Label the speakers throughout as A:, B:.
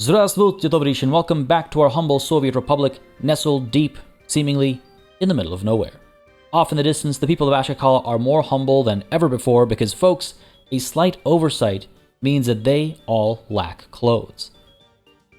A: Здравствуйте, товарищи, and welcome back to our humble Soviet Republic, nestled deep, seemingly, in the middle of nowhere. Off in the distance, the people of Ashkal are more humble than ever before because, folks, a slight oversight means that they all lack clothes.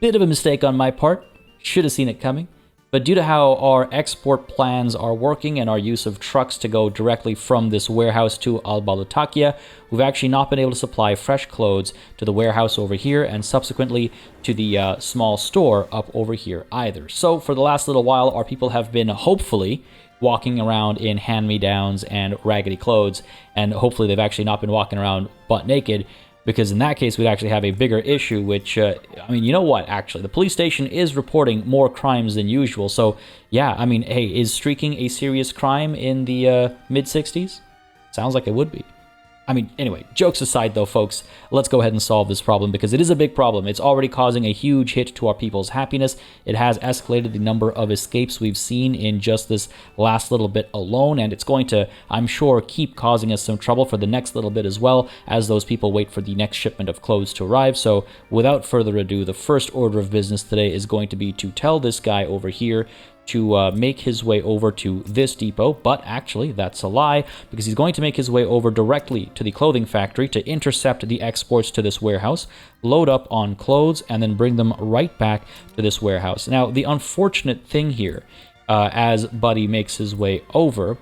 A: Bit of a mistake on my part, should have seen it coming, but due to how our export plans are working and our use of trucks to go directly from this warehouse to Al-Balutakia, we've actually not been able to supply fresh clothes to the warehouse over here and subsequently to the small store up over here either. So for the last little while, our people have been hopefully walking around in hand-me-downs and raggedy clothes, and hopefully they've actually not been walking around butt naked, because in that case, we'd actually have a bigger issue, which, I mean, you know what, actually, the police station is reporting more crimes than usual, so, yeah, I mean, hey, is streaking a serious crime in the mid-60s? Sounds like it would be. I mean, anyway, jokes aside though, folks, let's go ahead and solve this problem because it is a big problem. It's already causing a huge hit to our people's happiness. It has escalated the number of escapes we've seen in just this last little bit alone, and it's going to, I'm sure, keep causing us some trouble for the next little bit as well as those people wait for the next shipment of clothes to arrive. So without further ado, the first order of business today is going to be to tell this guy over here to make his way over to this depot, but actually that's a lie because he's going to make his way over directly to the clothing factory to intercept the exports to this warehouse, load up on clothes, and then bring them right back to this warehouse. Now, the unfortunate thing here, as Buddy makes his way over,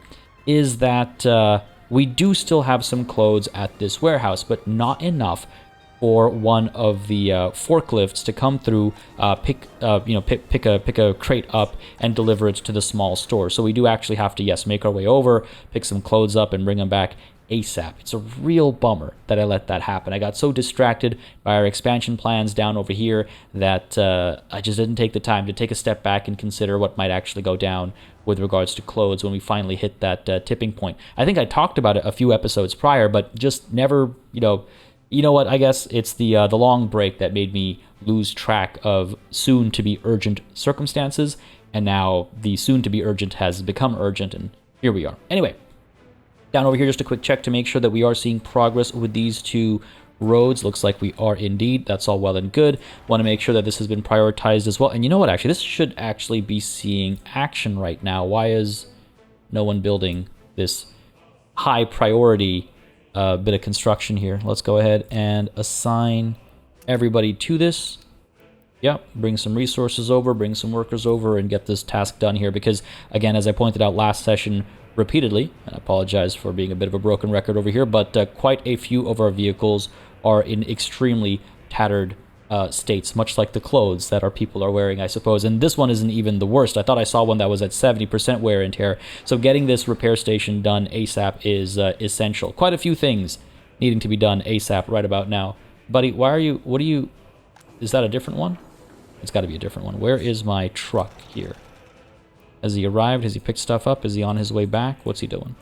A: is that we do still have some clothes at this warehouse, but not enough for one of the forklifts to come through, pick a crate up and deliver it to the small store. So we do actually have to, yes, make our way over, pick some clothes up, and bring them back ASAP. It's a real bummer that I let that happen. I got so distracted by our expansion plans down over here that I just didn't take the time to take a step back and consider what might actually go down with regards to clothes when we finally hit that tipping point. I think I talked about it a few episodes prior, but just never, you know what, I guess it's the long break that made me lose track of soon-to-be urgent circumstances, and now the soon-to-be urgent has become urgent, and here we are. Anyway, down over here, just a quick check to make sure that we are seeing progress with these two roads. Looks like we are indeed. That's all well and good. Want to make sure that this has been prioritized as well. And you know what, actually, this should actually be seeing action right now. Why is no one building this high priority bit of construction here? Let's go ahead and assign everybody to this. Yep, bring some resources over, bring some workers over, and get this task done here because, again, as I pointed out last session repeatedly, and I apologize for being a bit of a broken record over here, but quite a few of our vehicles are in extremely tattered states, much like the clothes that our people are wearing, I suppose. And this one isn't even the worst. I thought I saw one that was at 70% wear and tear. So getting this repair station done ASAP is essential. Quite a few things needing to be done ASAP right about now. Buddy, is that a different one? It's got to be a different one. Where is my truck here? Has he arrived? Has he picked stuff up? Is he on his way back? What's he doing?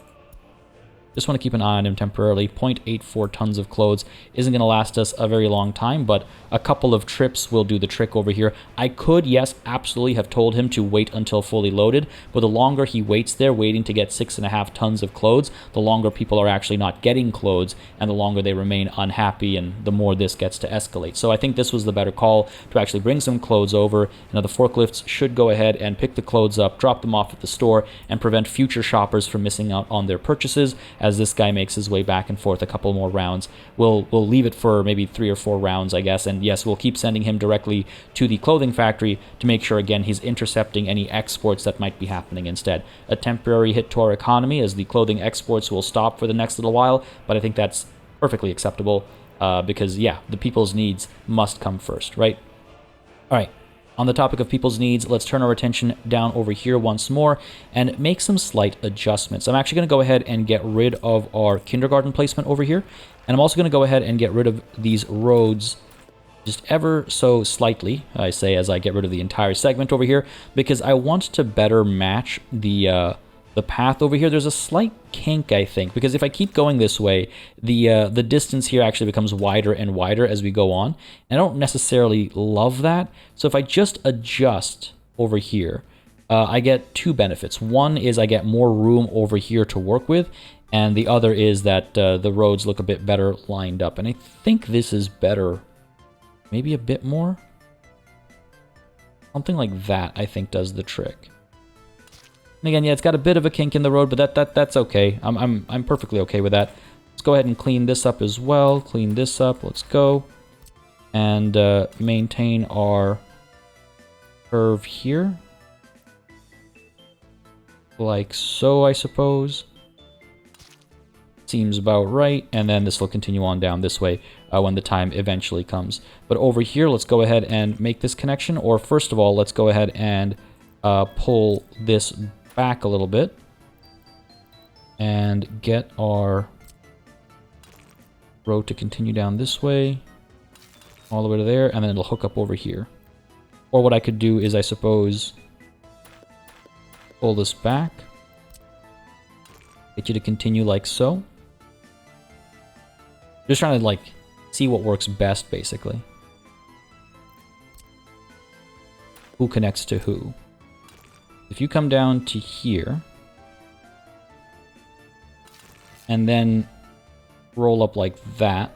A: Just want to keep an eye on him temporarily. 0.84 tons of clothes isn't going to last us a very long time, but a couple of trips will do the trick over here. I could, yes, absolutely have told him to wait until fully loaded, but the longer he waits there, waiting to get 6.5 tons of clothes, the longer people are actually not getting clothes, and the longer they remain unhappy, and the more this gets to escalate. So I think this was the better call, to actually bring some clothes over. Now the forklifts should go ahead and pick the clothes up, drop them off at the store, and prevent future shoppers from missing out on their purchases. As this guy makes his way back and forth a couple more rounds, we'll leave it for maybe 3 or 4 rounds, I guess, and yes, we'll keep sending him directly to the clothing factory to make sure, again, he's intercepting any exports that might be happening instead. A temporary hit to our economy as the clothing exports will stop for the next little while, but I think that's perfectly acceptable because, yeah, the people's needs must come first, right? All right. On the topic of people's needs, let's turn our attention down over here once more and make some slight adjustments. I'm actually going to go ahead and get rid of our kindergarten placement over here, and I'm also going to go ahead and get rid of these roads just ever so slightly, I say as I get rid of the entire segment over here, because I want to better match the path over here. There's a slight kink, I think, because if I keep going this way, the distance here actually becomes wider and wider as we go on, and I don't necessarily love that. So if I just adjust over here, I get 2 benefits. One is I get more room over here to work with, and the other is that the roads look a bit better lined up, and I think this is better. Maybe a bit more? Something like that, I think, does the trick. And again, yeah, it's got a bit of a kink in the road, but that's okay. I'm perfectly okay with that. Let's go ahead and clean this up as well. Clean this up. Let's go. And maintain our curve here. Like so, I suppose. Seems about right. And then this will continue on down this way when the time eventually comes. But over here, let's go ahead and make this connection. Or first of all, let's go ahead and pull this back a little bit. And get our road to continue down this way. All the way to there. And then it'll hook up over here. Or what I could do is, I suppose, pull this back. Get you to continue like so. Just trying to, like, see what works best, basically. Who connects to who? If you come down to here, and then roll up like that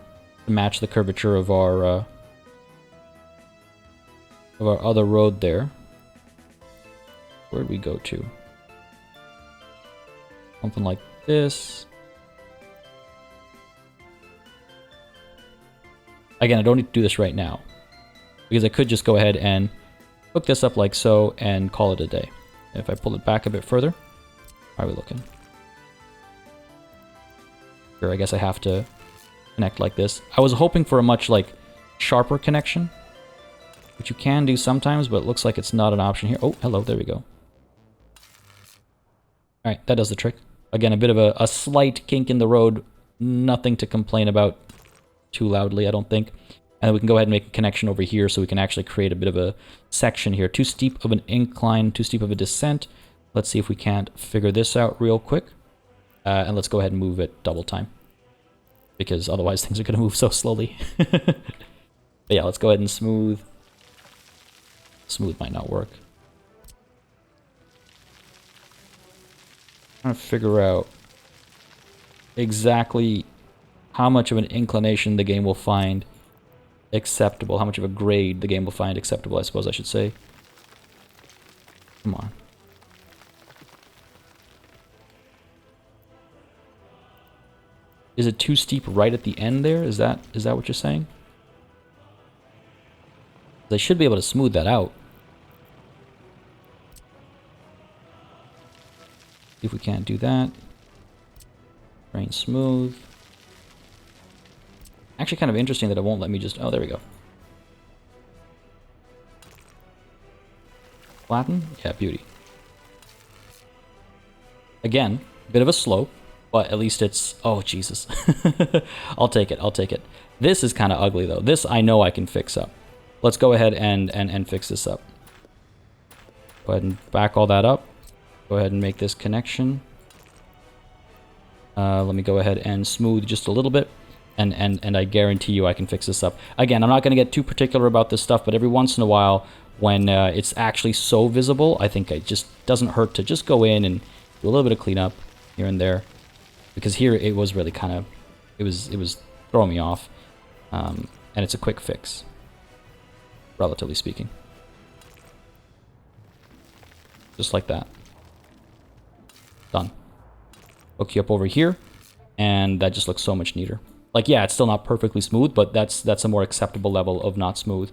A: to match the curvature of our other road there. Where'd we go to? Something like this. Again, I don't need to do this right now, because I could just go ahead and hook this up like so and call it a day. If I pull it back a bit further, how are we looking? Here, I guess I have to connect like this. I was hoping for a much, like, sharper connection, which you can do sometimes, but it looks like it's not an option here. Oh, hello, there we go. Alright, that does the trick. Again, a bit of a slight kink in the road. Nothing to complain about too loudly, I don't think. And then we can go ahead and make a connection over here so we can actually create a bit of a section here. Too steep of an incline, too steep of a descent. Let's see if we can't figure this out real quick. And let's go ahead and move it double time, because otherwise things are going to move so slowly. But yeah, let's go ahead and smooth. Smooth might not work. Trying to figure out exactly how much of an inclination the game will find acceptable, how much of a grade the game will find acceptable, I suppose I should say. Come on. Is it too steep right at the end there? Is that what you're saying? They should be able to smooth that out. See if we can't do that. Rain smooth. Actually kind of interesting that it won't let me just... Oh, there we go. Flatten? Yeah, beauty. Again, bit of a slope, but at least it's... Oh, Jesus. I'll take it, I'll take it. This is kind of ugly, though. This I know I can fix up. Let's go ahead and fix this up. Go ahead and back all that up. Go ahead and make this connection. Let me go ahead and smooth just a little bit. And I guarantee you I can fix this up. Again, I'm not going to get too particular about this stuff, but every once in a while, when it's actually so visible, I think it just doesn't hurt to just go in and do a little bit of cleanup here and there. Because here it was really kind of... It was throwing me off. And it's a quick fix, relatively speaking. Just like that. Done. Hook you up over here, and that just looks so much neater. Like, yeah, it's still not perfectly smooth, but that's a more acceptable level of not smooth.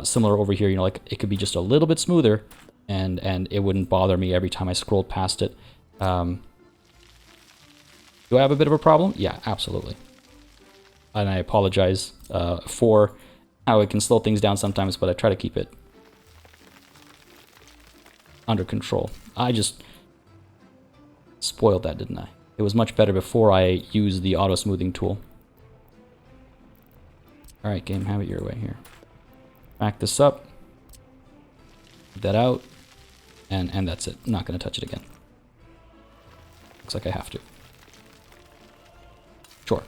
A: Similar over here, you know, like, it could be just a little bit smoother, and it wouldn't bother me every time I scrolled past it. Do I have a bit of a problem? Yeah, absolutely. And I apologize for how it can slow things down sometimes, but I try to keep it under control. I just spoiled that, didn't I? It was much better before I used the auto smoothing tool. Alright, game, have it your way here. Back this up. Get that out. And that's it. I'm not going to touch it again. Looks like I have to. Sure.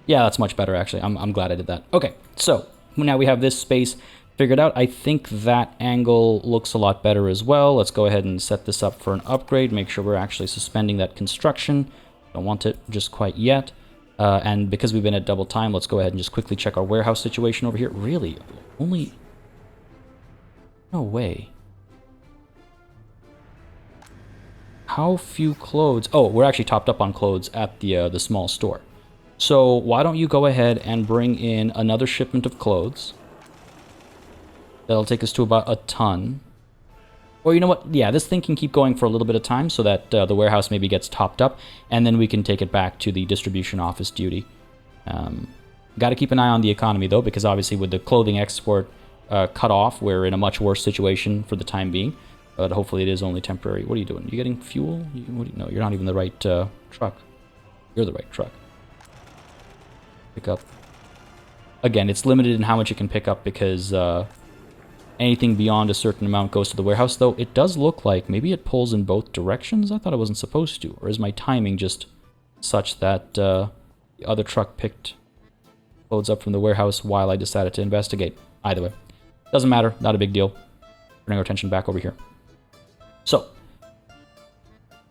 A: Yeah, that's much better, actually. I'm glad I did that. Okay, so now we have this space figured out. I think that angle looks a lot better as well. Let's go ahead and set this up for an upgrade. Make sure we're actually suspending that construction. Don't want it just quite yet. And because we've been at double time, let's go ahead and just quickly check our warehouse situation over here. Really? Only No way. How few clothes? Oh, we're actually topped up on clothes at the small store. So why don't you go ahead and bring in another shipment of clothes? That'll take us to about a ton. Or you know what? Yeah, this thing can keep going for a little bit of time so that the warehouse maybe gets topped up, and then we can take it back to the distribution office duty. Got to keep an eye on the economy, though, because obviously with the clothing export cut off, we're in a much worse situation for the time being. But hopefully it is only temporary. What are you doing? You getting fuel? No, you're not even the right truck. You're the right truck. Pick up. Again, it's limited in how much it can pick up because anything beyond a certain amount goes to the warehouse, though it does look like maybe it pulls in both directions. I thought it wasn't supposed to. Or is my timing just such that the other truck picked loads up from the warehouse while I decided to investigate? Either way. Doesn't matter. Not a big deal. Turning our attention back over here. So,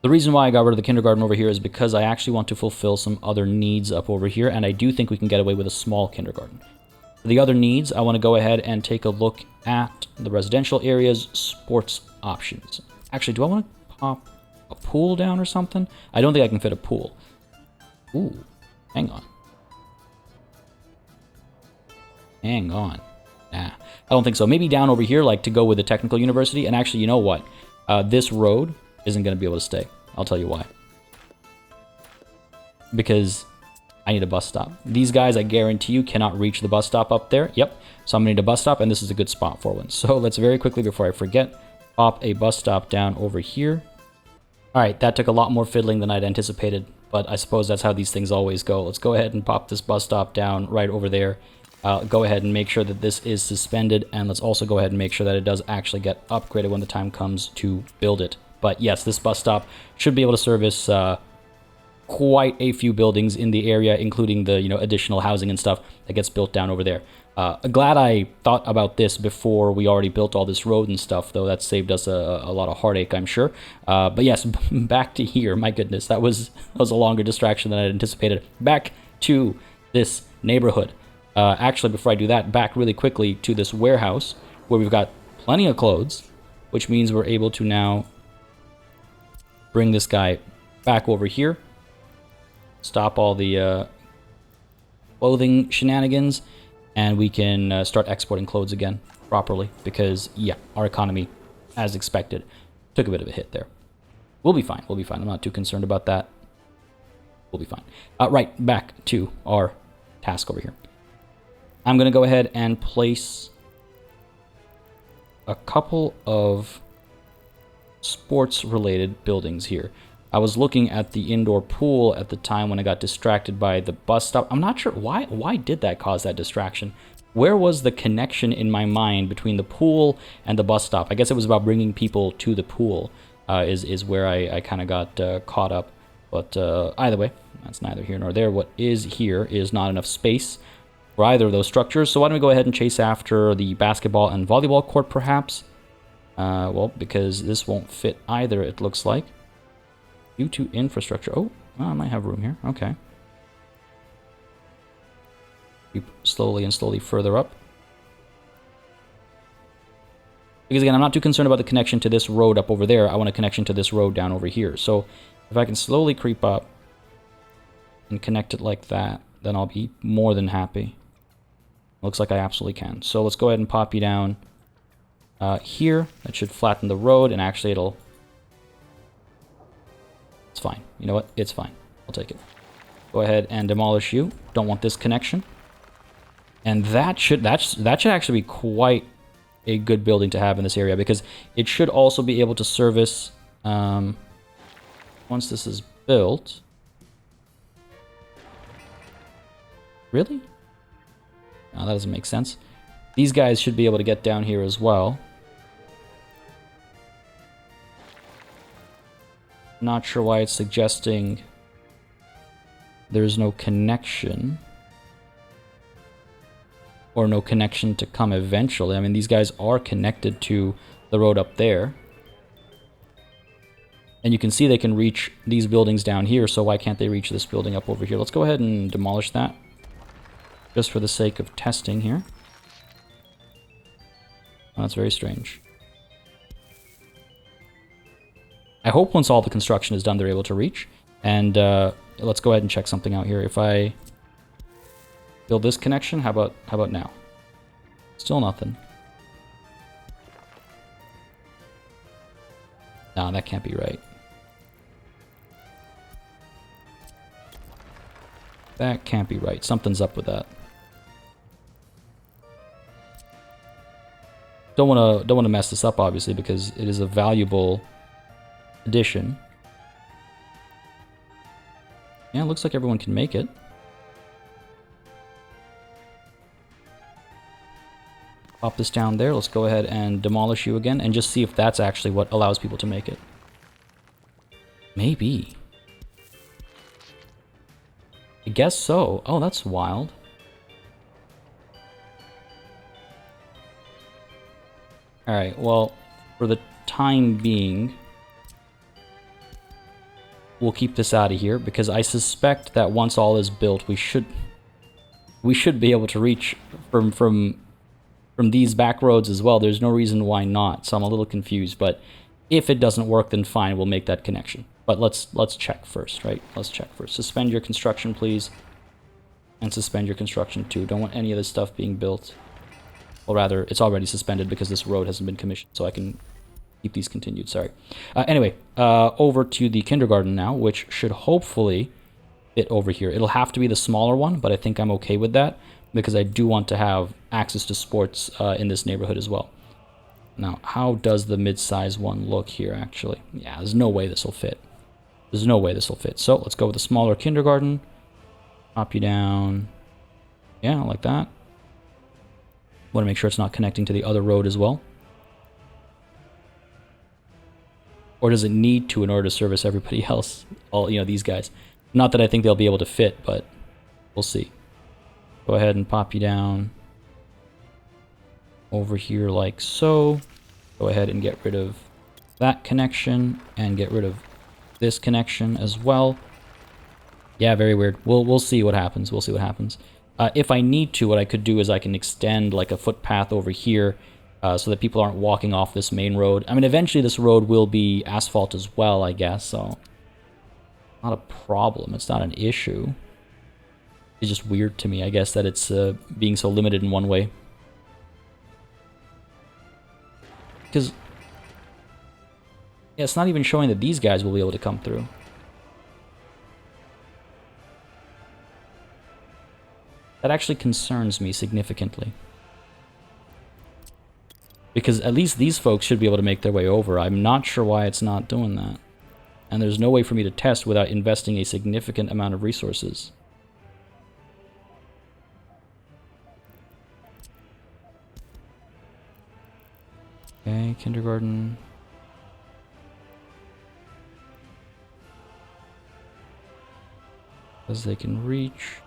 A: the reason why I got rid of the kindergarten over here is because I actually want to fulfill some other needs up over here, and I do think we can get away with a small kindergarten. For the other needs, I want to go ahead and take a look at the residential area's sports options. Actually, do I want to pop a pool down or something? I don't think I can fit a pool. Ooh, hang on. Hang on. Nah, I don't think so. Maybe down over here, like to go with the technical university. And actually, you know what? This road isn't going to be able to stay. I'll tell you why. Because I need a bus stop. These guys, I guarantee you, cannot reach the bus stop up there. Yep. So I'm going to need a bus stop, and this is a good spot for one. So let's very quickly, before I forget, pop a bus stop down over here. All right, that took a lot more fiddling than I'd anticipated, but I suppose that's how these things always go. Let's go ahead and pop this bus stop down right over there. Go ahead and make sure that this is suspended, and let's also go ahead and make sure that it does actually get upgraded when the time comes to build it. But yes, this bus stop should be able to service quite a few buildings in the area, including the additional housing and stuff that gets built down over there. Glad I thought about this before we already built all this road and stuff, though. That saved us a lot of heartache, I'm sure. But yes, back to here. My goodness, that was a longer distraction than I anticipated. Back to this neighborhood. Actually, before I do that, back really quickly to this warehouse where we've got plenty of clothes, which means we're able to now bring this guy back over here. Stop all the clothing shenanigans, and we can start exporting clothes again properly because, yeah, our economy, as expected, took a bit of a hit there. We'll be fine. We'll be fine. I'm not too concerned about that. We'll be fine. Right, back to our task over here. I'm going to go ahead and place a couple of sports-related buildings here. I was looking at the indoor pool at the time when I got distracted by the bus stop. I'm not sure why did that cause that distraction. Where was the connection in my mind between the pool and the bus stop? I guess it was about bringing people to the pool is where I kind of got caught up. But either way, that's neither here nor there. What is here is not enough space for either of those structures. So why don't we go ahead and chase after the basketball and volleyball court, perhaps? Well, because this won't fit either, it looks like. Due to infrastructure. Oh, I might have room here. Okay. Keep slowly and slowly further up. Because again, I'm not too concerned about the connection to this road up over there. I want a connection to this road down over here. So if I can slowly creep up and connect it like that, then I'll be more than happy. Looks like I absolutely can. So let's go ahead and pop you down here. That should flatten the road, and actually it'll... It's fine. You know what? It's fine. I'll take it. Go ahead and demolish you. Don't want this connection. And that should actually be quite a good building to have in this area, because it should also be able to service once this is built. Really? No, that doesn't make sense. These guys should be able to get down here as well. Not sure why it's suggesting there's no connection. Or no connection to come eventually. I mean, these guys are connected to the road up there. And you can see they can reach these buildings down here, so why can't they reach this building up over here? Let's go ahead and demolish that. Just for the sake of testing here. Oh, that's very strange. hope once all the construction is done, they're able to reach. And let's go ahead and check something out here. If I build this connection, how about now? Still nothing. Nah, that can't be right. That can't be right. Something's up with that. Don't want to mess this up, obviously, because it is a valuable addition. Yeah, it looks like everyone can make it. Pop this down there. Let's go ahead and demolish you again and just see if that's actually what allows people to make it. Maybe. I guess so. Oh, that's wild. Alright, well, for the time being, we'll keep this out of here, because I suspect that once all is built, we should be able to reach from these back roads as well. There's no reason why not, so I'm a little confused, but if it doesn't work, then fine, we'll make that connection. But let's check first, right? Let's check first. Suspend your construction, please. And suspend your construction too. Don't want any of this stuff being built. Or rather, it's already suspended because this road hasn't been commissioned, so I can keep these continued, sorry. Anyway, over to the kindergarten now, which should hopefully fit over here. It'll have to be the smaller one, but I think I'm okay with that, because I do want to have access to sports in this neighborhood as well. Now, how does the mid-size one look here, actually? Yeah, there's no way this will fit. There's no way this will fit. So let's go with a smaller kindergarten. Pop you down. Yeah, like that. Want to make sure it's not connecting to the other road as well. Or does it need to in order to service everybody else? All, you know, these guys. Not that I think they'll be able to fit, but we'll see. Go ahead and pop you down over here like so. Go ahead and get rid of that connection and get rid of this connection as well. Yeah, very weird. We'll see what happens. We'll see what happens. If I need to, what I could do is I can extend like a footpath over here so that people aren't walking off this main road. I mean, eventually this road will be asphalt as well, I guess, so not a problem. It's not an issue. It's just weird to me, I guess, that it's being so limited in one way. Because yeah, it's not even showing that these guys will be able to come through. That actually concerns me significantly. Because at least these folks should be able to make their way over. I'm not sure why it's not doing that. And there's no way for me to test without investing a significant amount of resources. Okay, kindergarten. As they can reach.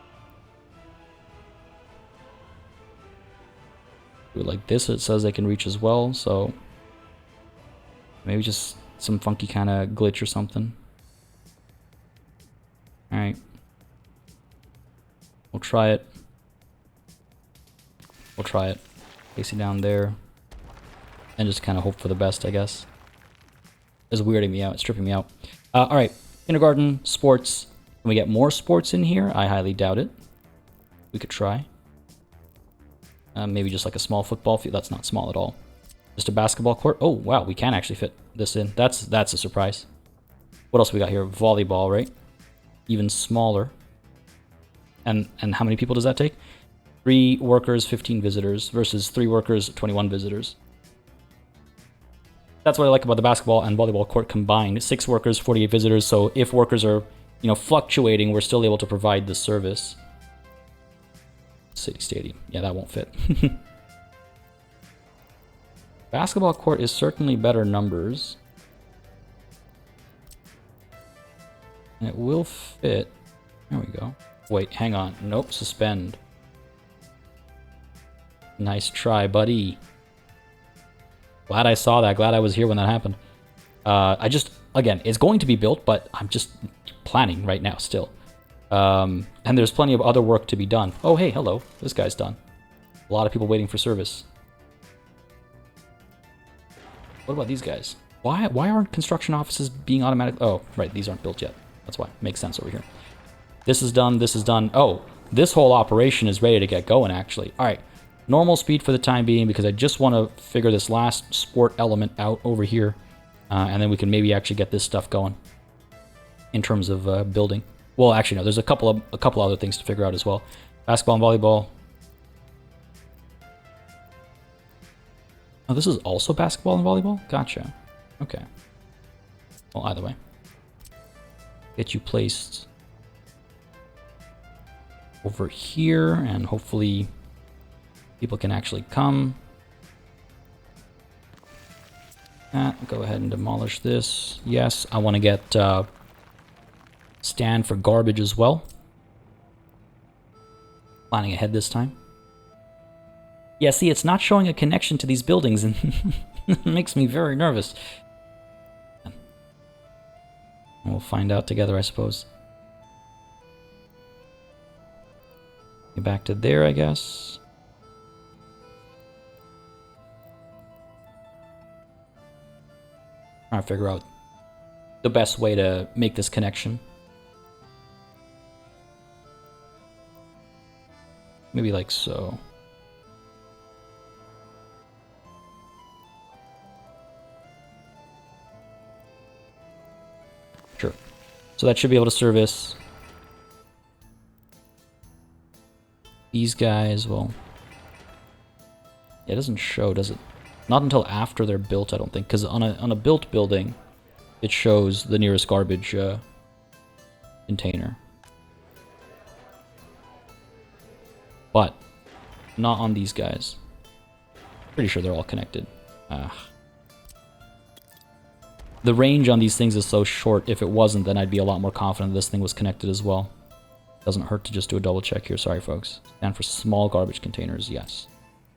A: Like this, it says they can reach as well, so maybe just some funky kind of glitch or something. Alright. We'll try it. We'll try it. Place it down there. And just kind of hope for the best, I guess. It's weirding me out. It's tripping me out. Alright. Kindergarten, sports. Can we get more sports in here? I highly doubt it. We could try. Maybe just like a small football field. That's not small at all. Just a basketball court. Oh, wow. We can actually fit this in. That's a surprise. What else we got here? Volleyball, right? Even smaller. And how many people does that take? 3 workers, 15 visitors versus 3 workers, 21 visitors. That's what I like about the basketball and volleyball court combined. 6 workers, 48 visitors. So if workers are, you know, fluctuating, we're still able to provide the service. City Stadium. Yeah, that won't fit. Basketball court is certainly better numbers. And it will fit. There we go. Wait, hang on. Nope, suspend. Nice try, buddy. Glad I saw that. Glad I was here when that happened. Again, it's going to be built, but I'm just planning right now still. And there's plenty of other work to be done. Oh, hey, hello. This guy's done. A lot of people waiting for service. What about these guys? Why aren't construction offices being automatic? Oh, right, these aren't built yet. That's why. Makes sense over here. This is done, this is done. Oh, this whole operation is ready to get going, actually. All right, normal speed for the time being, because I just want to figure this last sport element out over here. And then we can maybe actually get this stuff going in terms of building. Well, actually, no, there's a couple other things to figure out as well. Basketball and volleyball. Oh, this is also basketball and volleyball? Gotcha. Okay. Well, either way. Get you placed over here, and hopefully people can actually come. Go ahead and demolish this. Yes, I want to get stand for garbage as well. Planning ahead this time. Yeah, see, it's not showing a connection to these buildings, and it makes me very nervous. We'll find out together, I suppose. Get back to there, I guess. Trying to figure out the best way to make this connection. Maybe like so. Sure. So that should be able to service these guys. Well, it doesn't show, does it? Not until after they're built, I don't think, because on a built building, it shows the nearest garbage container. But not on these guys. Pretty sure they're all connected. The range on these things is so short. If it wasn't, then I'd be a lot more confident this thing was connected as well. Doesn't hurt to just do a double check here. Sorry, folks. Stand for small garbage containers. Yes.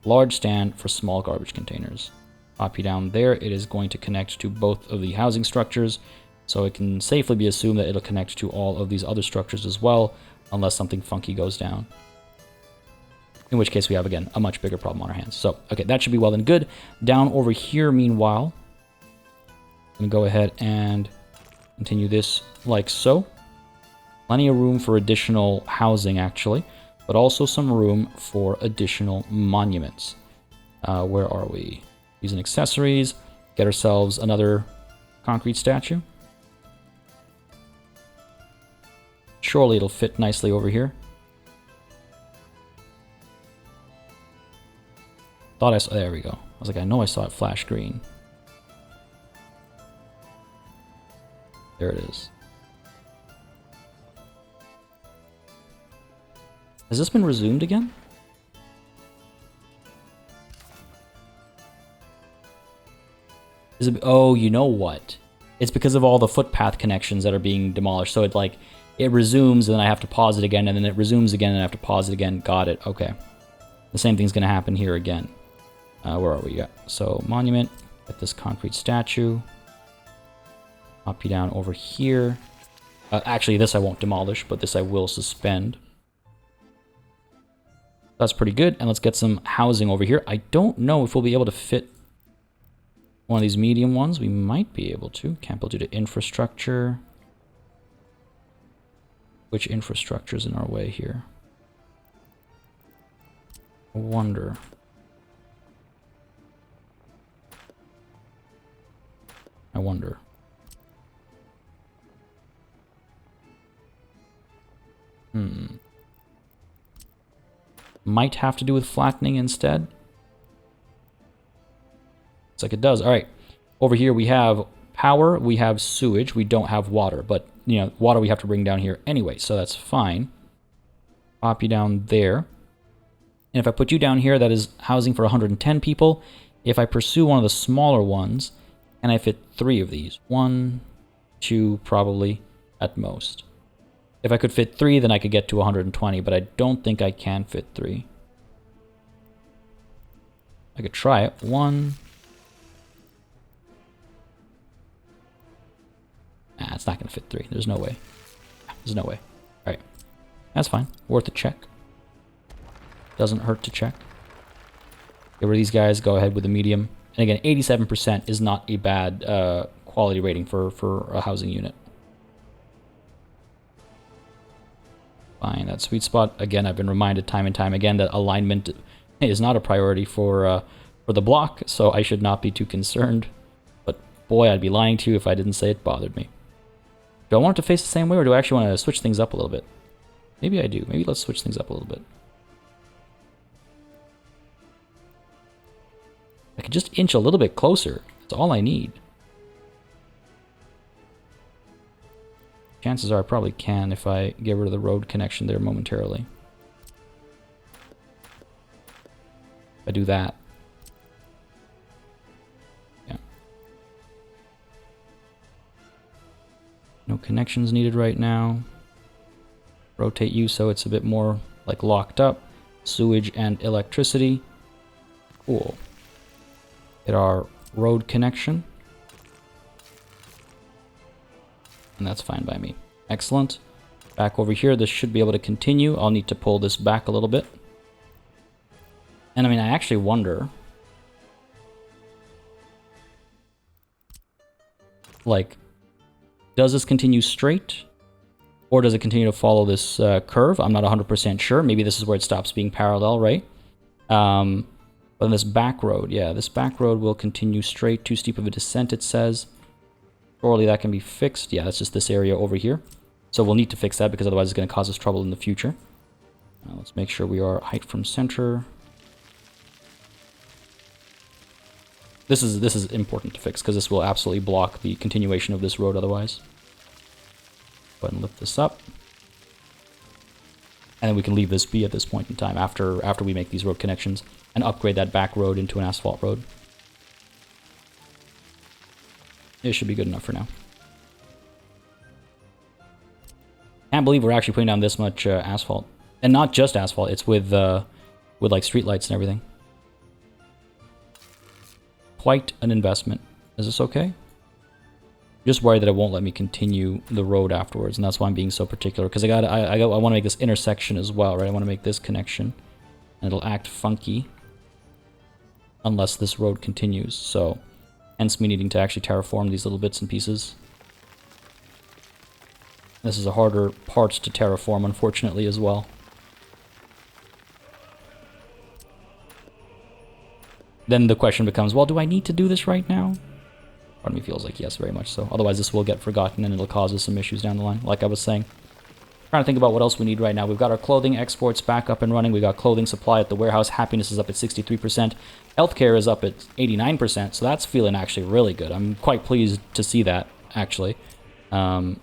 A: Large stand for small garbage containers. Copy down there. It is going to connect to both of the housing structures. So it can safely be assumed that it'll connect to all of these other structures as well, unless something funky goes down. In which case we have, again, a much bigger problem on our hands. So, okay, that should be well and good. Down over here, meanwhile, I'm going to go ahead and continue this like so. Plenty of room for additional housing, actually, but also some room for additional monuments. Where are we? Using accessories, get ourselves another concrete statue. Surely it'll fit nicely over here. Thought I saw, there we go. I was like, I know I saw it flash green. There it is. Has this been resumed again? Is it, oh, you know what? It's because of all the footpath connections that are being demolished. So it resumes and then I have to pause it again, and then it resumes again and I have to pause it again. Got it. Okay. The same thing's going to happen here again. Where are we? Yeah. So monument, get this concrete statue. Copy down over here. Actually, this I won't demolish, but this I will suspend. That's pretty good. And let's get some housing over here. I don't know if we'll be able to fit one of these medium ones. We might be able to. Can't build due to infrastructure. Which infrastructure is in our way here? I wonder. Might have to do with flattening instead. Looks like it does. All right. Over here we have power, we have sewage, we don't have water, but you know, water we have to bring down here anyway, so that's fine. Pop you down there. And if I put you down here, that is housing for 110 people. If I pursue one of the smaller ones, and I fit 3 of these. 1, 2, probably, at most. If I could fit 3, then I could get to 120, but I don't think I can fit 3. I could try it. 1. Nah, it's not going to fit 3. There's no way. There's no way. Alright. That's fine. Worth a check. Doesn't hurt to check. Get rid of these guys. Go ahead with the medium And again, 87% is not a bad quality rating for a housing unit. Fine, that sweet spot. Again, I've been reminded time and time again that alignment is not a priority for the block, so I should not be too concerned. But boy, I'd be lying to you if I didn't say it bothered me. Do I want it to face the same way, or do I actually want to switch things up a little bit? Maybe I do. Maybe let's switch things up a little bit. I could just inch a little bit closer. That's all I need. Chances are I probably can if I get rid of the road connection there momentarily. If I do that. Yeah. No connections needed right now. Rotate you so it's a bit more like locked up. Sewage and electricity. Cool. Get our road connection. And that's fine by me. Excellent. Back over here, this should be able to continue. I'll need to pull this back a little bit. And I mean, I actually wonder, like, does this continue straight? Or does it continue to follow this curve? I'm not 100% sure. Maybe this is where it stops being parallel, right? But then this back road, yeah, this back road will continue straight. Too steep of a descent, it says. Surely that can be fixed. Yeah, that's just this area over here. So we'll need to fix that because otherwise it's going to cause us trouble in the future. Let's make sure we are height from center. This is important to fix because this will absolutely block the continuation of this road otherwise. Go ahead and lift this up. And then we can leave this be at this point in time after we make these road connections and upgrade that back road into an asphalt road. It should be good enough for now. Can't believe we're actually putting down this much asphalt. And not just asphalt, it's with like streetlights and everything. Quite an investment. Is this okay? Just worried that it won't let me continue the road afterwards, and that's why I'm being so particular. Because I want to make this intersection as well, right? I want to make this connection, and it'll act funky unless this road continues. So, hence me needing to actually terraform these little bits and pieces. This is a harder part to terraform, unfortunately, as well. Then the question becomes, well, do I need to do this right now? Part of me feels like yes, very much so. Otherwise, this will get forgotten and it'll cause us some issues down the line, like I was saying. Trying to think about what else we need right now. We've got our clothing exports back up and running. We've got clothing supply at the warehouse. Happiness is up at 63%. Healthcare is up at 89%, so that's feeling actually really good. I'm quite pleased to see that, actually. That'll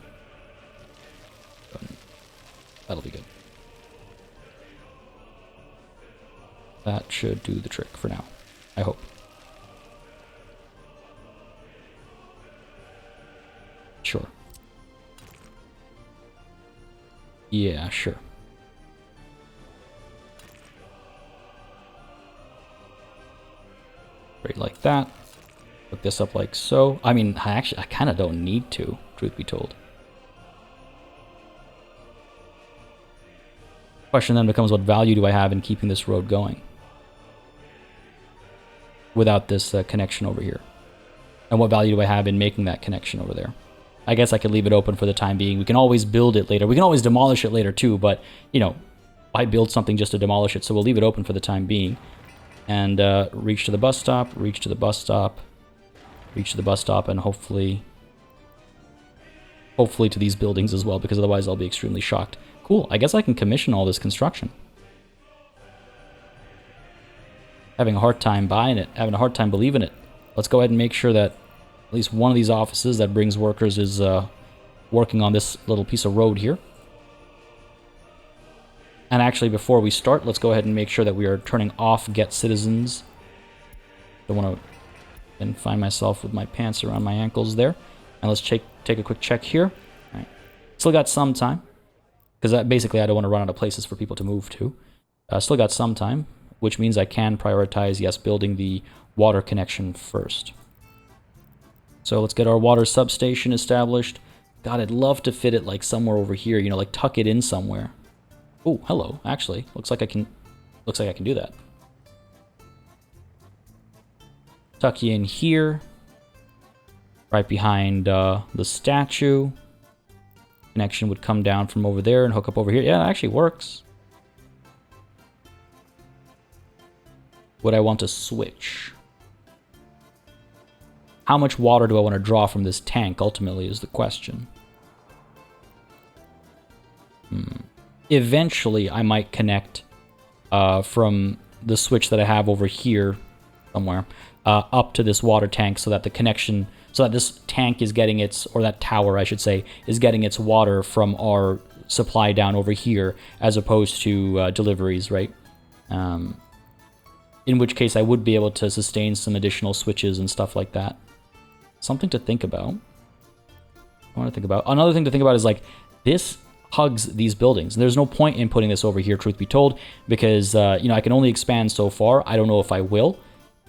A: be good. That should do the trick for now, I hope. Sure. Yeah, sure. Right, like that. Hook this up like so. I mean, I kind of don't need to, truth be told. Question then becomes, what value do I have in keeping this road going without this connection over here? And what value do I have in making that connection over there? I guess I could leave it open for the time being. We can always build it later. We can always demolish it later too, but, you know, why build something just to demolish it? So we'll leave it open for the time being. And reach to the bus stop, reach to the bus stop, reach to the bus stop, and hopefully to these buildings as well, because otherwise I'll be extremely shocked. Cool, I guess I can commission all this construction. Having a hard time buying it, having a hard time believing it. Let's go ahead and make sure that at least one of these offices that brings workers is working on this little piece of road here. And actually, before we start, let's go ahead and make sure that we are turning off Get Citizens. Don't want to find myself with my pants around my ankles there. And let's take a quick check here. All right. Still got some time. Because basically I don't want to run out of places for people to move to. Still got some time, which means I can prioritize, yes, building the water connection first. So let's get our water substation established. God, I'd love to fit it like somewhere over here, you know, like tuck it in somewhere. Oh, hello, actually. Looks like I can do that. tuck you in here, right behind the statue. Connection would come down from over there and hook up over here. Yeah, it actually works. Would I want to switch? How much water do I want to draw from this tank, ultimately, is the question. Eventually, I might connect from the switch that I have over here somewhere up to this water tank so that the connection, so that this tank is getting its, or that tower, I should say, is getting its water from our supply down over here as opposed to deliveries, right? In which case I would be able to sustain some additional switches and stuff like that. Something to think about. I want to think about. Another thing to think about is like this hugs these buildings. There's no point in putting this over here, truth be told, because you know, I can only expand so far. I don't know if I will.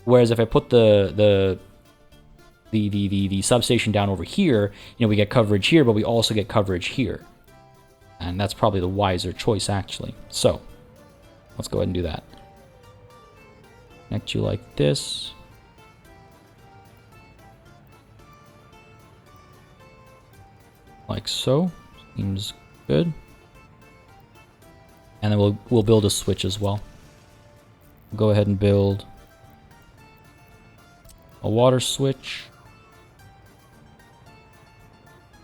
A: Whereas if I put the substation down over here, you know, we get coverage here, but we also get coverage here. And that's probably the wiser choice, actually. So let's go ahead and do that. Connect you like this. Like so. Seems good. And then we'll build a switch as well. We'll go ahead and build a water switch.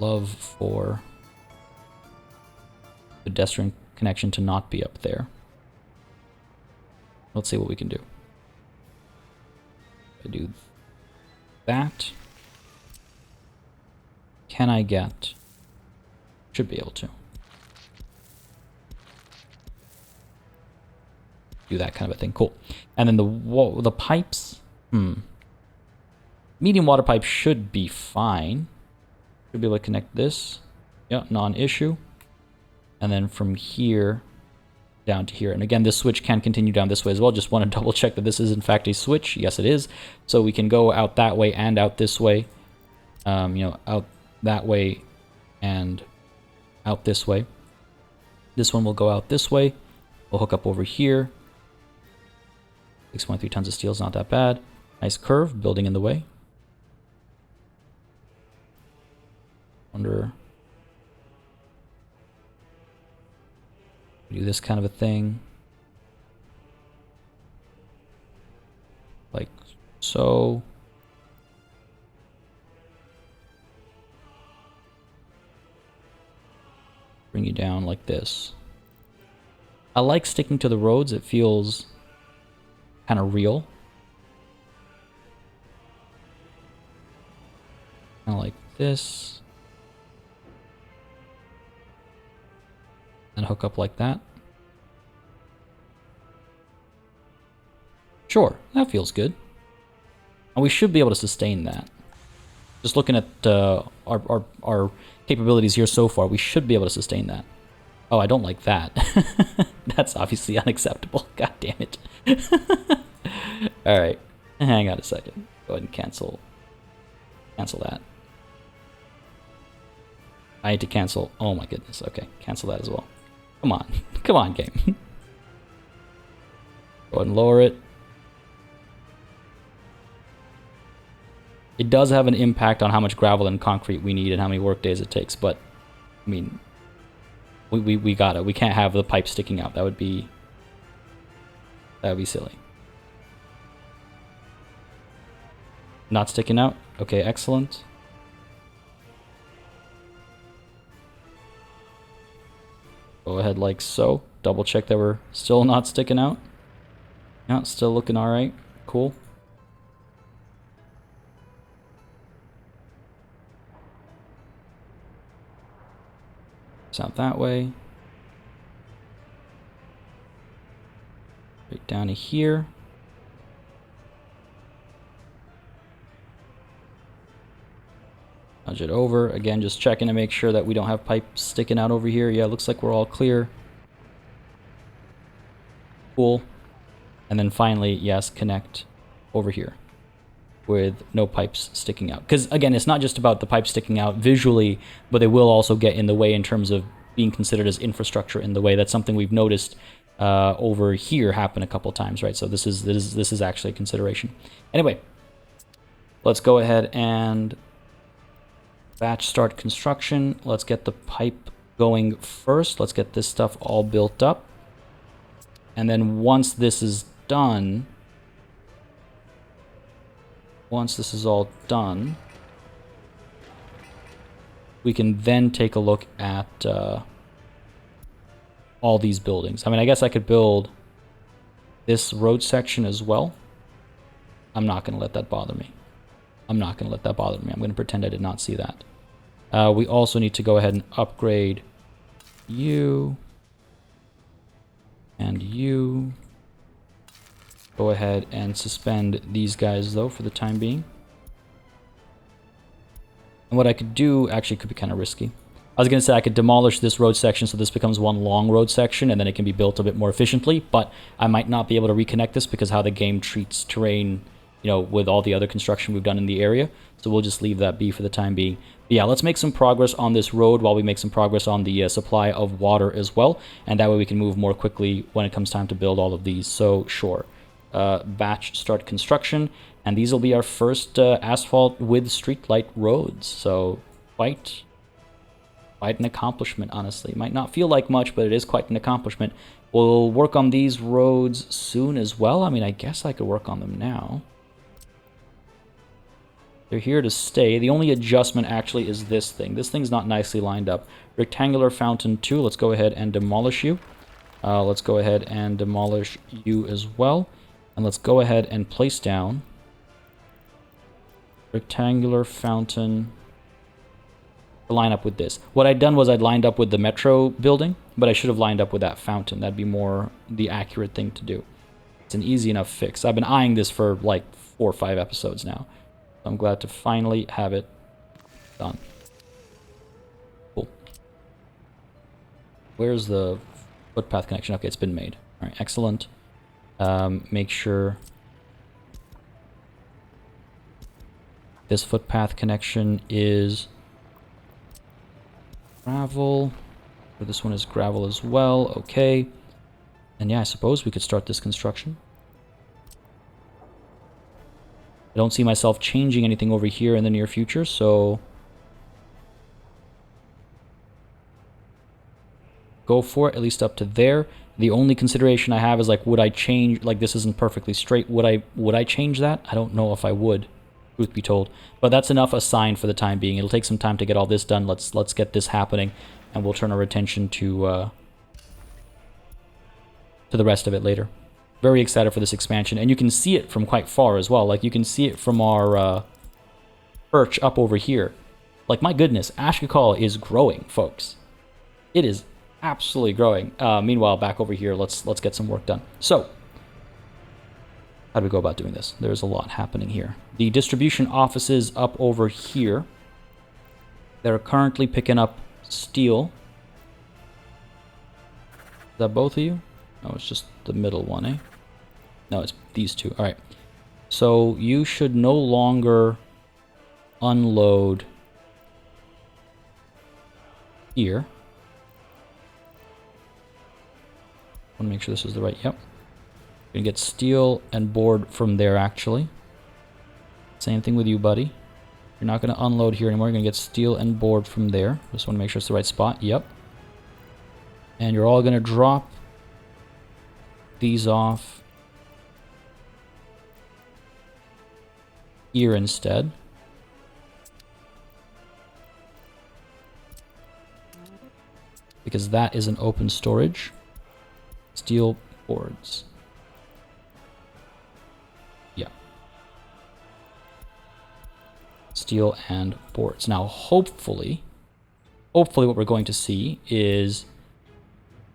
A: Love for pedestrian connection to not be up there. Let's see what we can do. I do that. Can I get? Should be able to do that kind of a thing. Cool. And then the pipes. Medium water pipe should be fine. Should be able to connect this. Yeah, non-issue. And then from here down to here. And again, this switch can continue down this way as well. Just want to double check that this is in fact a switch. Yes, it is. So we can go out that way and out this way. You know, out that way and out this way. This one will go out this way. We'll hook up over here. 6.3 tons of steel is not that bad. Nice curve, building in the way. Wonder. Do this kind of a thing. Like so. Bring you down like this. I like sticking to the roads. It feels kind of real. Kind of like this. And hook up like that. Sure, that feels good. And we should be able to sustain that. Just looking at our capabilities here so far, we should be able to sustain that. Oh, I don't like that. That's obviously unacceptable. God damn it. Alright, hang on a second. Go ahead and cancel that. I need to cancel. Oh my goodness. Okay, cancel that as well. Come on. Come on, game. Go ahead and lower it. It does have an impact on how much gravel and concrete we need and how many work days it takes, but I mean, we got it. We can't have the pipe sticking out. That would be silly. Not sticking out? Okay, excellent. Go ahead like so. Double check that we're still not sticking out. Yeah, still looking alright. Cool. It's out that way. Right down to here. Nudge it over. Again, just checking to make sure that we don't have pipes sticking out over here. Yeah, looks like we're all clear. Cool. And then finally, yes, connect over here with no pipes sticking out. Because again, it's not just about the pipes sticking out visually, but they will also get in the way in terms of being considered as infrastructure in the way. That's something we've noticed over here happen a couple times, right? So this is actually a consideration. Anyway, let's go ahead and batch start construction. Let's get the pipe going first. Let's get this stuff all built up. And then once this is done, once this is all done, we can then take a look at all these buildings. I mean, I guess I could build this road section as well. I'm not going to let that bother me. I'm not going to let that bother me. I'm going to pretend I did not see that. We also need to go ahead and upgrade you and you. Go ahead and suspend these guys, though, for the time being. And what I could do actually could be kind of risky. I was going to say I could demolish this road section so this becomes one long road section and then it can be built a bit more efficiently, but I might not be able to reconnect this because how the game treats terrain, you know, with all the other construction we've done in the area. So we'll just leave that be for the time being. But yeah, let's make some progress on this road while we make some progress on the supply of water as well. And that way we can move more quickly when it comes time to build all of these. So sure, batch start construction. And these will be our first asphalt with streetlight roads. So quite an accomplishment, honestly. It might not feel like much, but it is quite an accomplishment. We'll work on these roads soon as well. I mean, I guess I could work on them now. They're here to stay. The only adjustment actually is this thing. This thing's not nicely lined up. Rectangular fountain 2. Let's go ahead and demolish you. Let's go ahead and demolish you as well. And let's go ahead and place down rectangular fountain to line up with this. What I'd done was I'd lined up with the metro building, but I should have lined up with that fountain. That'd be more the accurate thing to do. It's an easy enough fix. I've been eyeing this for like 4 or 5 episodes now. I'm glad to finally have it done. Cool. Where's the footpath connection? Okay, it's been made. All right, excellent. Make sure this footpath connection is gravel. This one is gravel as well. Okay. And yeah, I suppose we could start this construction. I don't see myself changing anything over here in the near future, so go for it, at least up to there. The only consideration I have is like, would I change, like this isn't perfectly straight, would I change that? I don't know if I would, truth be told. But that's enough assigned for the time being. It'll take some time to get all this done. Let's get this happening, and we'll turn our attention to the rest of it later. Very excited for this expansion, and you can see it from quite far as well. Like, you can see it from our perch up over here. Like, my goodness, Ashkakal is growing, folks. It is absolutely growing. Meanwhile, back over here, let's get some work done. So, how do we go about doing this? There's a lot happening here. The distribution offices up over here, they're currently picking up steel. Is that both of you? No, it's just the middle one, eh? No, it's these two. All right. So you should no longer unload here. I want to make sure this is the right. Yep. We're going to get steel and board from there, actually. Same thing with you, buddy. You're not going to unload here anymore. You're going to get steel and board from there. Just want to make sure it's the right spot. Yep. And you're all going to drop these off here instead. Because that is an open storage. Steel boards. Yeah. Steel and boards. Now, hopefully what we're going to see is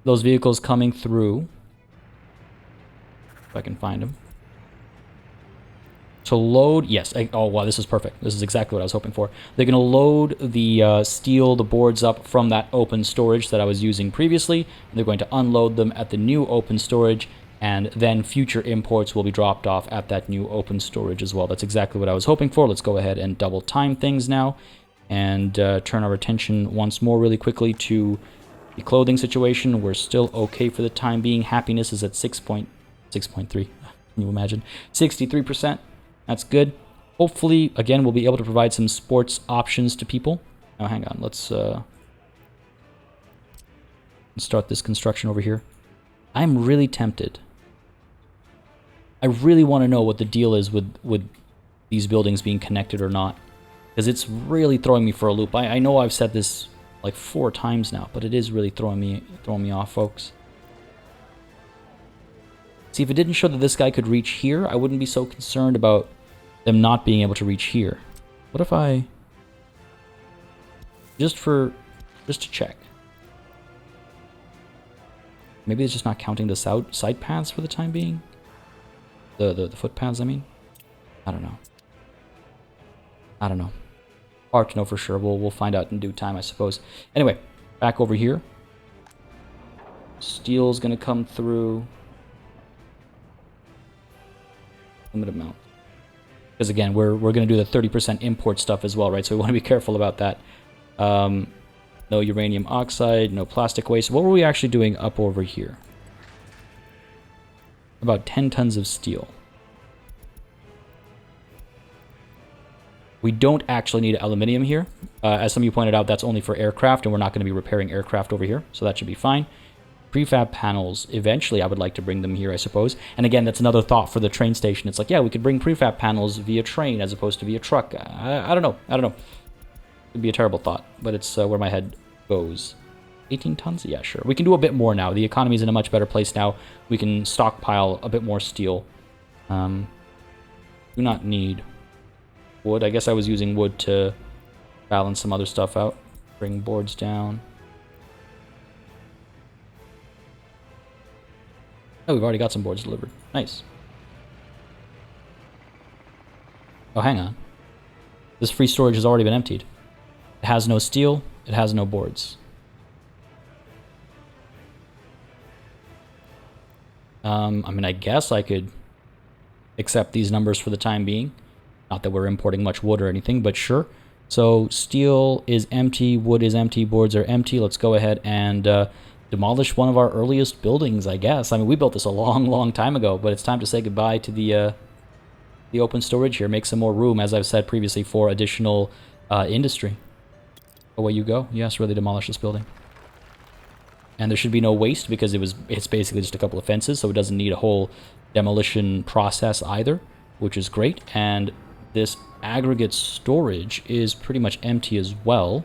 A: those vehicles coming through. If I can find them. To load, yes. Oh, wow, this is perfect. This is exactly what I was hoping for. They're going to load the steel, the boards up from that open storage that I was using previously. They're going to unload them at the new open storage, and then future imports will be dropped off at that new open storage as well. That's exactly what I was hoping for. Let's go ahead and double time things now and turn our attention once more really quickly to the clothing situation. We're still okay for the time being. Happiness is at 6.3. Can you imagine? 63%. That's good. Hopefully, again, we'll be able to provide some sports options to people. Now, hang on. Let's start this construction over here. I'm really tempted. I really want to know what the deal is with these buildings being connected or not. Because it's really throwing me for a loop. I know I've said this like 4 times now, but it is really throwing me off, folks. See, if it didn't show that this guy could reach here, I wouldn't be so concerned about them not being able to reach here. What if I... Just to check. Maybe it's just not counting the side paths for the time being? The footpaths, I mean? I don't know. Hard to know for sure. We'll find out in due time, I suppose. Anyway, back over here. Steel's gonna come through. Limited amount. Because again, we're gonna do the 30% import stuff as well, right? So we want to be careful about that. No uranium oxide, no plastic waste. What were we actually doing up over here? About 10 tons of steel. We don't actually need aluminium here. As some of you pointed out, that's only for aircraft, and we're not going to be repairing aircraft over here, so that should be fine. Prefab panels, eventually I would like to bring them here, I suppose. And again, that's another thought for the train station. It's like, yeah, we could bring prefab panels via train as opposed to via truck. I don't know. It'd be a terrible thought, but it's where my head goes. 18 tons? Yeah, sure. We can do a bit more now. The economy's in a much better place now. We can stockpile a bit more steel. Do not need wood. I guess I was using wood to balance some other stuff out. Bring boards down. Oh, we've already got some boards delivered. Nice. Oh, hang on. This free storage has already been emptied. It has no steel. It has no boards. I mean, I guess I could accept these numbers for the time being. Not that we're importing much wood or anything, but sure. So steel is empty, wood is empty, boards are empty. Let's go ahead and demolish one of our earliest buildings, I guess. I mean, we built this a long, long time ago, but it's time to say goodbye to the open storage here. Make some more room, as I've said previously, for additional industry. Away you go. Yes, really demolish this building. And there should be no waste because it's basically just a couple of fences, so it doesn't need a whole demolition process either, which is great. And this aggregate storage is pretty much empty as well.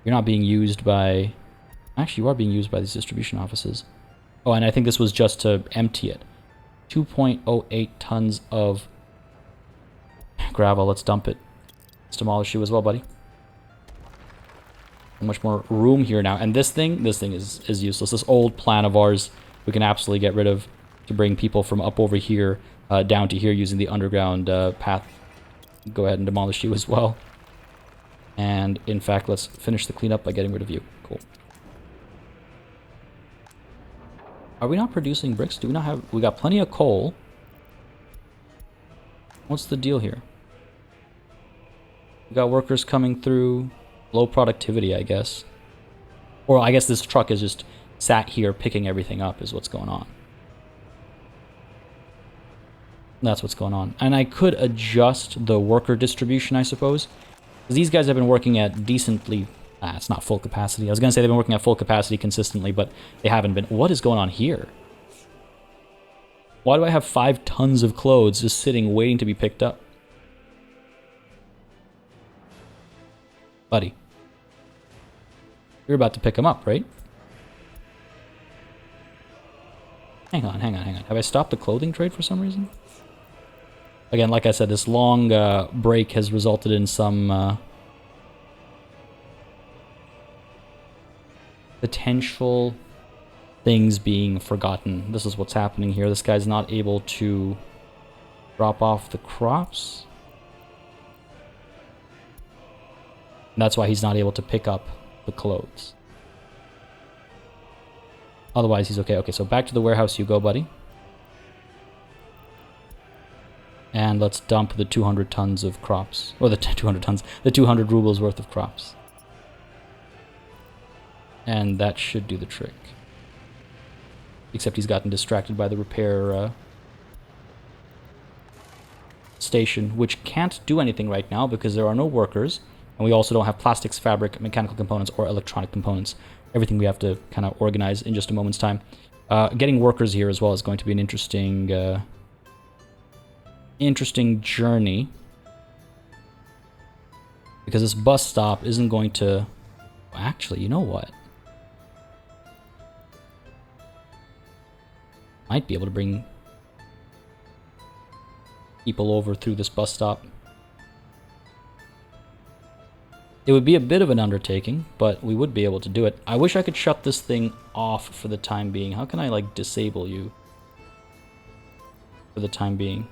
A: You're not being used by... Actually, you are being used by these distribution offices. Oh, and I think this was just to empty it. 2.08 tons of gravel. Let's dump it. Let's demolish you as well, buddy. Much more room here now. And this thing is useless. This old plan of ours, we can absolutely get rid of to bring people from up over here down to here using the underground path. Go ahead and demolish you as well. And in fact, let's finish the cleanup by getting rid of you. Cool. Are we not producing bricks? Do we not have... We got plenty of coal. What's the deal here? We got workers coming through. Low productivity, I guess. Or I guess this truck is just sat here picking everything up is what's going on. That's what's going on. And I could adjust the worker distribution, I suppose. Because these guys have been working at decently... it's not full capacity. I was going to say they've been working at full capacity consistently, but they haven't been. What is going on here? Why do I have 5 tons of clothes just sitting waiting to be picked up? Buddy. You're about to pick them up, right? Hang on. Have I stopped the clothing trade for some reason? Again, like I said, this long break has resulted in some potential things being forgotten. This is what's happening here. This guy's not able to drop off the crops. And that's why he's not able to pick up the clothes. Otherwise, he's okay. Okay, so back to the warehouse you go, buddy. And let's dump the 200 tons of crops. Or the 200 tons. The 200 rubles worth of crops. And that should do the trick. Except he's gotten distracted by the repair station, which can't do anything right now because there are no workers, and we also don't have plastics, fabric, mechanical components, or electronic components. Everything we have to kind of organize in just a moment's time. Getting workers here as well is going to be an interesting journey, because this bus stop isn't going to... Actually, you know what? Might be able to bring people over through this bus stop. It would be a bit of an undertaking, but we would be able to do it. I wish I could shut this thing off for the time being. How can I, like, disable you for the time being?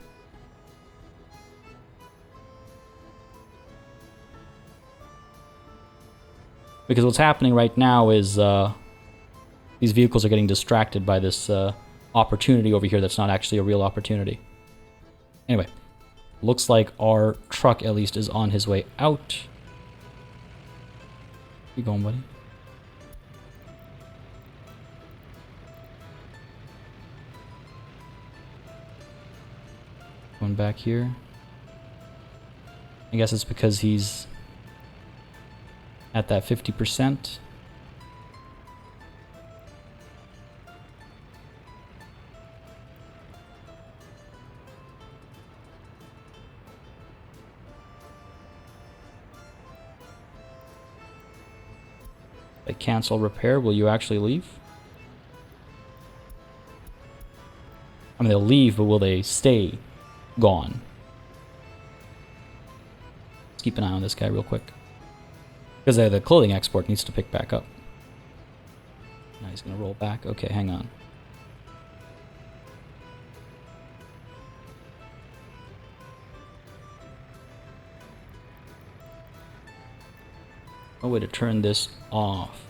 A: Because what's happening right now is these vehicles are getting distracted by this opportunity over here that's not actually a real opportunity. Anyway, looks like our truck at least is on his way out. You going, buddy? Going back here. I guess it's because he's at that 50%. If I cancel repair, will you actually leave? I mean, they'll leave, but will they stay gone? Let's keep an eye on this guy real quick. Because the clothing export needs to pick back up. Now he's going to roll back. Okay, hang on. No way to turn this off.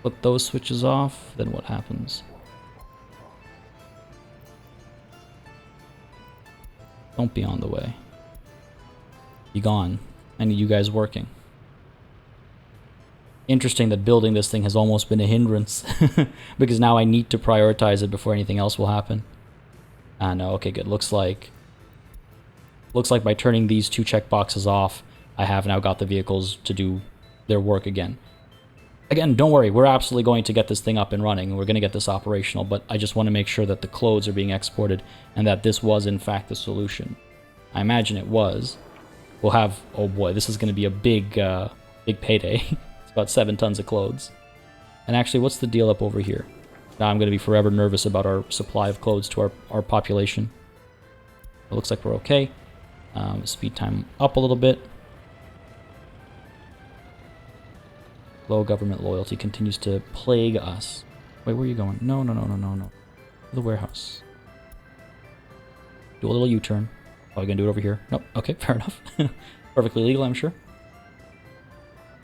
A: Put those switches off, then what happens? Don't be on the way. Be gone. I need you guys working. Interesting that building this thing has almost been a hindrance. Because now I need to prioritize it before anything else will happen. Ah, no, okay, good. Looks like by turning these two checkboxes off, I have now got the vehicles to do their work again. Again, don't worry, we're absolutely going to get this thing up and running, and we're going to get this operational, but I just want to make sure that the clothes are being exported, and that this was, in fact, the solution. I imagine it was. We'll have... Oh boy, this is going to be a big payday. It's about 7 tons of clothes. And actually, what's the deal up over here? Now I'm going to be forever nervous about our supply of clothes to our population. It looks like we're okay. Speed time up a little bit. Low government loyalty continues to plague us. Wait, where are you going? No. The warehouse. Do a little U-turn. Oh, you gonna do it over here? Nope. Okay, fair enough. Perfectly legal, I'm sure.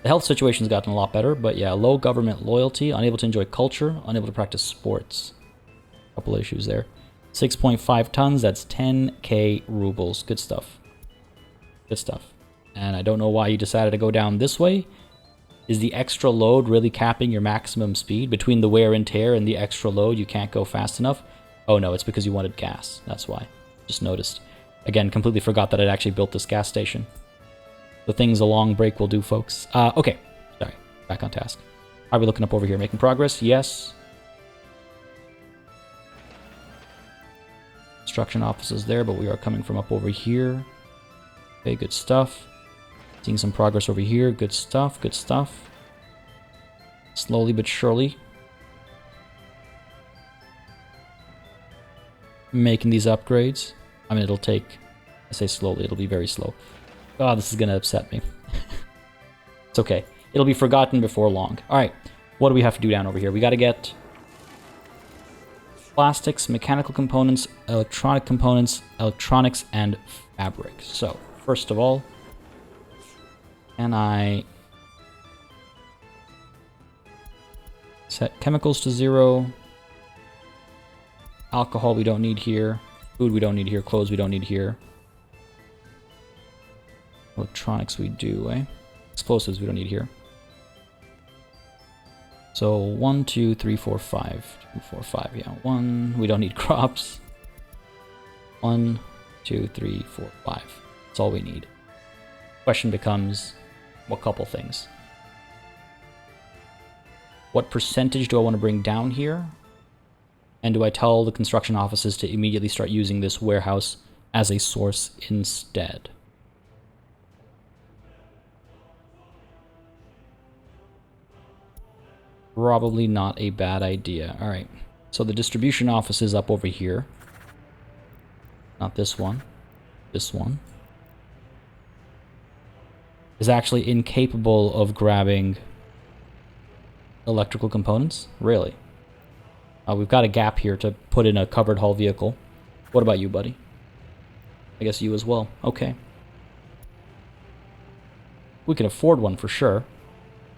A: The health situation's gotten a lot better, but yeah, low government loyalty, unable to enjoy culture, unable to practice sports. Couple issues there. 6.5 tons, that's 10k rubles. Good stuff. Good stuff. And I don't know why you decided to go down this way. Is the extra load really capping your maximum speed? Between the wear and tear and the extra load, you can't go fast enough? Oh no, it's because you wanted gas. That's why. Just noticed. Again, completely forgot that I'd actually built this gas station. The things a long break will do, folks. Okay. Sorry. Back on task. Are we looking up over here? Making progress? Yes. Construction office is there, but we are coming from up over here. Okay, good stuff. Seeing some progress over here. Good stuff, good stuff. Slowly but surely. Making these upgrades. I mean, it'll take... I say slowly, it'll be very slow. Oh, this is going to upset me. It's okay. It'll be forgotten before long. Alright, what do we have to do down over here? We got to get... plastics, mechanical components, electronics, and fabric. So, first of all... Can I set chemicals to 0? Alcohol we don't need here. Food we don't need here. Clothes we don't need here. Electronics we do, eh? Explosives we don't need here. So 1, 2, 3, 4, 5. 2, 4, 5, yeah. 1, we don't need crops. 1, 2, 3, 4, 5. That's all we need. Question becomes, what couple things? What percentage do I want to bring down here? And do I tell the construction offices to immediately start using this warehouse as a source instead? Probably not a bad idea. All right. So the distribution office is up over here. Not this one. This one is actually incapable of grabbing electrical components. Really? We've got a gap here to put in a covered hull vehicle. What about you, buddy? I guess you as well. Okay. We can afford one for sure.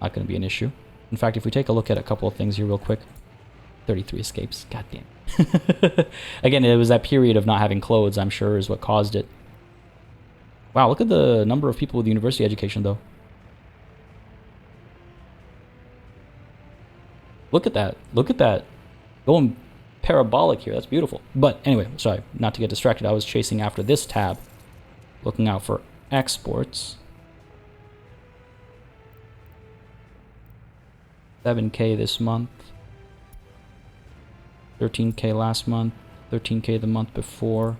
A: Not going to be an issue. In fact, if we take a look at a couple of things here real quick. 33 escapes. God damn. Again, it was that period of not having clothes, I'm sure, is what caused it. Wow, look at the number of people with university education, though. Look at that. Look at that. Going parabolic here. That's beautiful. But anyway, sorry, not to get distracted. I was chasing after this tab. Looking out for exports. 7K this month. 13K last month. 13K the month before.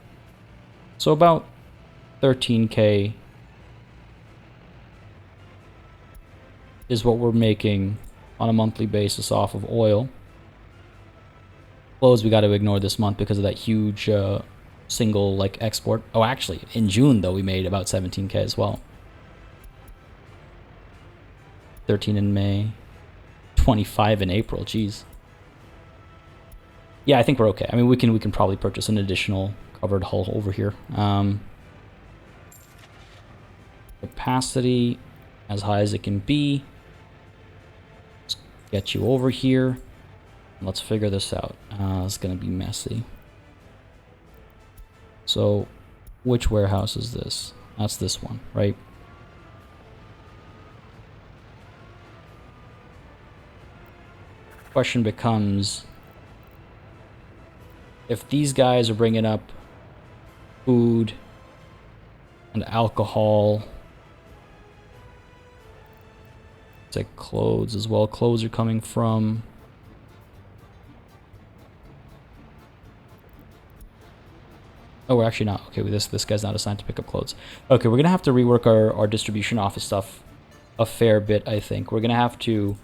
A: So about 13K is what we're making on a monthly basis off of oil. Clothes we got to ignore this month because of that huge single like export. Oh, actually, in June though we made about 17K as well. 13 in May, 25 in April. Jeez. Yeah, I think we're okay. I mean, we can probably purchase an additional covered hull over here. Capacity as high as it can be. Let's get you over here. Let's figure this out. It's gonna be messy. So, which warehouse is this? That's this one, right? Question becomes, if these guys are bringing up food and alcohol, it's like clothes as well. Clothes are coming from... Oh, we're actually not. Okay, this guy's not assigned to pick up clothes. Okay, we're going to have to rework our distribution office stuff a fair bit, I think. We're going to have to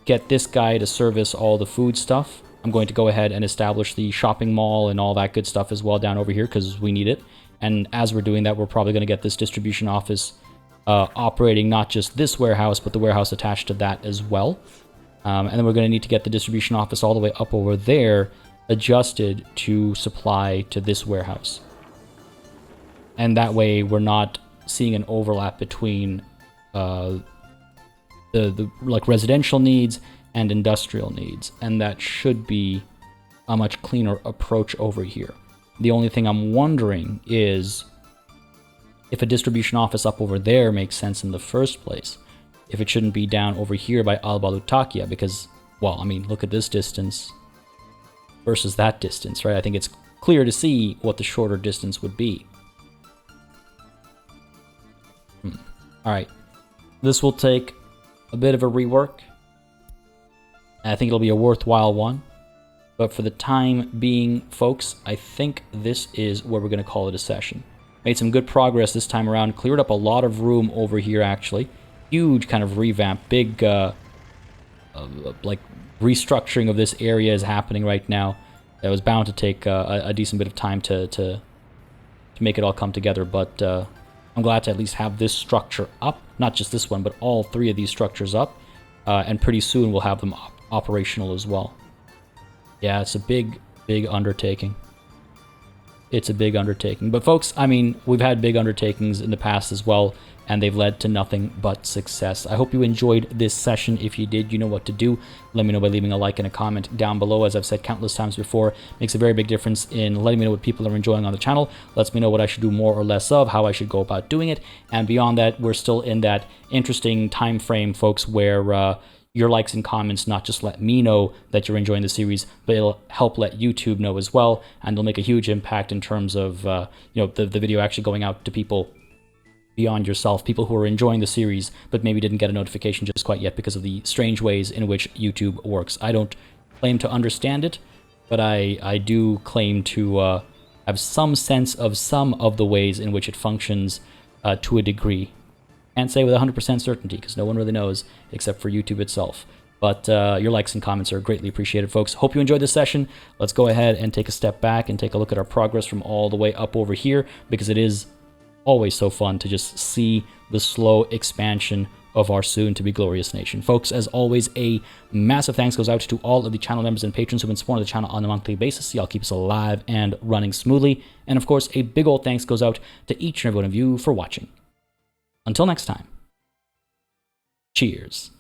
A: get this guy to service all the food stuff. I'm going to go ahead and establish the shopping mall and all that good stuff as well down over here because we need it. And as we're doing that, we're probably going to get this distribution office operating not just this warehouse, but the warehouse attached to that as well. And then we're going to need to get the distribution office all the way up over there adjusted to supply to this warehouse. And that way we're not seeing an overlap between the like residential needs and industrial needs, and that should be a much cleaner approach over here. The only thing I'm wondering is if a distribution office up over there makes sense in the first place, if it shouldn't be down over here by Alba Lutakia, because, well, I mean, look at this distance versus that distance, right? I think it's clear to see what the shorter distance would be. All right, this will take a bit of a rework. I think it'll be a worthwhile one. But for the time being, folks, I think this is where we're going to call it a session. Made some good progress this time around. Cleared up a lot of room over here, actually. Huge kind of revamp. Big, like, restructuring of this area is happening right now. It was bound to take a decent bit of time to make it all come together. But I'm glad to at least have this structure up. Not just this one, but all three of these structures up. And pretty soon we'll have them operational as well. Yeah, it's a big undertaking. It's a big undertaking. But folks, I mean, we've had big undertakings in the past as well, and they've led to nothing but success. I hope you enjoyed this session. If you did, you know what to do. Let me know by leaving a like and a comment down below. As I've said countless times before, makes a very big difference in letting me know what people are enjoying on the channel. Lets me know what I should do more or less of, how I should go about doing it. And beyond that, we're still in that interesting time frame, folks, where your likes and comments not just let me know that you're enjoying the series, but it'll help let YouTube know as well, and it'll make a huge impact in terms of the video actually going out to people beyond yourself, people who are enjoying the series but maybe didn't get a notification just quite yet because of the strange ways in which YouTube works. I don't claim to understand it, but I do claim to have some sense of some of the ways in which it functions to a degree. Can't say with 100% certainty because no one really knows except for YouTube itself. But your likes and comments are greatly appreciated, folks. Hope you enjoyed this session. Let's go ahead and take a step back and take a look at our progress from all the way up over here, because it is always so fun to just see the slow expansion of our soon-to-be glorious nation. Folks, as always, a massive thanks goes out to all of the channel members and patrons who've been supporting the channel on a monthly basis. Y'all keep us alive and running smoothly. And of course, a big old thanks goes out to each and every one of you for watching. Until next time, cheers.